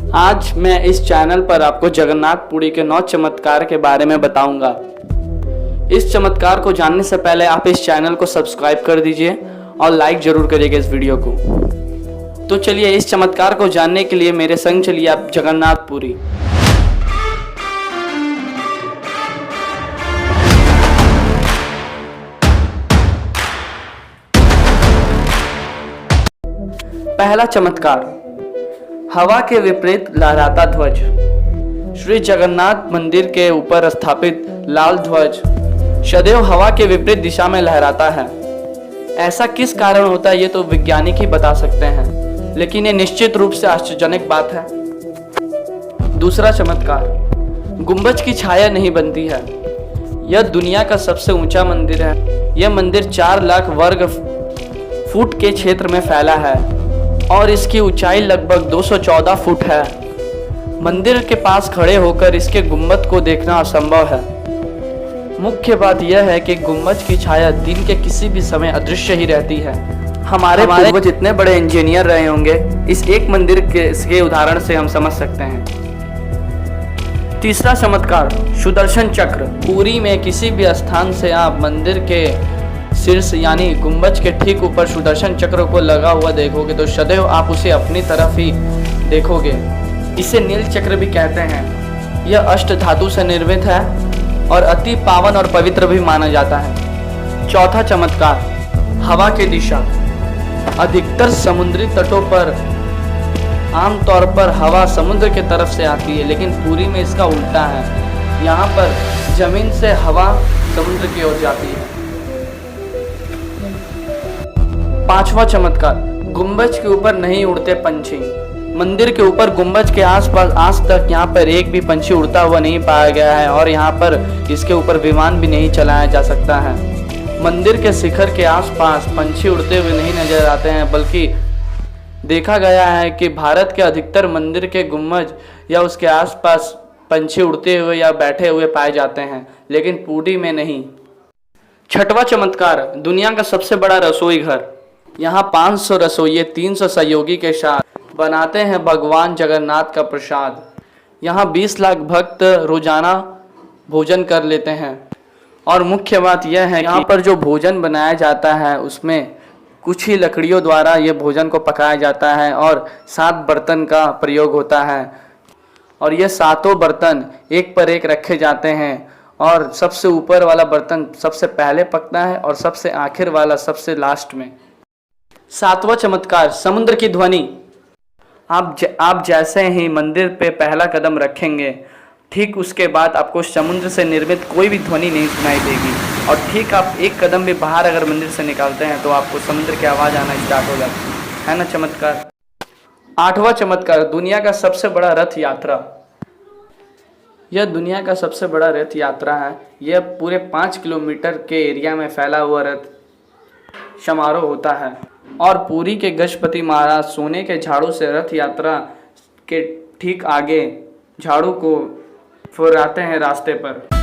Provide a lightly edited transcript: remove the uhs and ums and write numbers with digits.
आज मैं इस चैनल पर आपको जगन्नाथ पुरी के 9 चमत्कार के बारे में बताऊंगा। इस चमत्कार को जानने से पहले आप इस चैनल को सब्सक्राइब कर दीजिए और लाइक जरूर करिएगा इस वीडियो को। तो चलिए इस चमत्कार को जानने के लिए मेरे संग चलिए आप जगन्नाथ पुरी। पहला चमत्कार, हवा के विपरीत लहराता ध्वज। श्री जगन्नाथ मंदिर के ऊपर स्थापित लाल ध्वज सदैव हवा के विपरीत दिशा में लहराता है। ऐसा किस कारण होता है ये तो वैज्ञानिक ही बता सकते हैं, लेकिन ये निश्चित रूप से आश्चर्यजनक बात है। दूसरा चमत्कार, गुंबज की छाया नहीं बनती है। यह दुनिया का सबसे ऊंचा मंदिर है। यह मंदिर 4 लाख वर्ग फुट के क्षेत्र में फैला है और इसकी ऊंचाई लगभग 214 फुट है। मंदिर के पास खड़े होकर इसके गुंबद को देखना असंभव है। मुख्य बात यह है कि गुंबज की छाया दिन के किसी भी समय अदृश्य ही रहती है। हमारे पूर्वज इतने बड़े इंजीनियर रहे होंगे, इस एक मंदिर के उदाहरण से हम समझ सकते हैं। तीसरा चमत्कार, सुदर्शन चक्र। पुरी में किसी भी स्थान से आप मंदिर के शीर्ष यानी गुंबज के ठीक ऊपर सुदर्शन चक्र को लगा हुआ देखोगे तो सदैव आप उसे अपनी तरफ ही देखोगे। इसे नील चक्र भी कहते हैं। यह अष्ट धातु से निर्मित है और अति पावन और पवित्र भी माना जाता है। चौथा चमत्कार, हवा की दिशा। अधिकतर समुद्री तटों पर आमतौर पर हवा समुद्र के तरफ से आती है, लेकिन पुरी में इसका उल्टा है। यहाँ पर जमीन से हवा समुद्र की ओर जाती है। पांचवा चमत्कार, गुंबज के ऊपर नहीं उड़ते पंछी। मंदिर के ऊपर गुंबज के आसपास आज तक यहाँ पर एक भी पंछी उड़ता हुआ नहीं पाया गया है और यहाँ पर इसके ऊपर विमान भी नहीं चलाया जा सकता है। मंदिर के शिखर के आसपास पंछी उड़ते हुए नहीं नजर आते हैं, बल्कि देखा गया है कि भारत के अधिकतर मंदिर के गुंबज या उसके आसपास पंछी उड़ते हुए या बैठे हुए पाए जाते हैं, लेकिन पुरी में नहीं। छठवां चमत्कार, दुनिया का सबसे बड़ा रसोई घर। यहाँ 500 रसोइये 300 सहयोगी के साथ बनाते हैं भगवान जगन्नाथ का प्रसाद। यहाँ 20 लाख भक्त रोजाना भोजन कर लेते हैं और मुख्य बात यह है यहाँ पर जो भोजन बनाया जाता है उसमें कुछ ही लकड़ियों द्वारा ये भोजन को पकाया जाता है और 7 बर्तन का प्रयोग होता है और ये 7 बर्तन एक पर एक रखे जाते हैं और सबसे ऊपर वाला बर्तन सबसे पहले पकता है और सबसे आखिर वाला सबसे लास्ट में। 7वां चमत्कार, समुद्र की ध्वनि। आप जैसे ही मंदिर पे पहला कदम रखेंगे, ठीक उसके बाद आपको समुद्र से निर्मित कोई भी ध्वनि नहीं सुनाई देगी और ठीक आप एक कदम भी बाहर अगर मंदिर से निकालते हैं तो आपको समुद्र की आवाज़ आना स्टार्ट हो जाती है ना चमत्कार। 8वां चमत्कार, दुनिया का सबसे बड़ा रथ यात्रा। यह दुनिया का सबसे बड़ा रथ यात्रा है। यह पूरे 5 किलोमीटर के एरिया में फैला हुआ रथ समारोह होता है और पुरी के गजपति महाराज सोने के झाड़ू से रथ यात्रा के ठीक आगे झाड़ू को फुराते हैं रास्ते पर।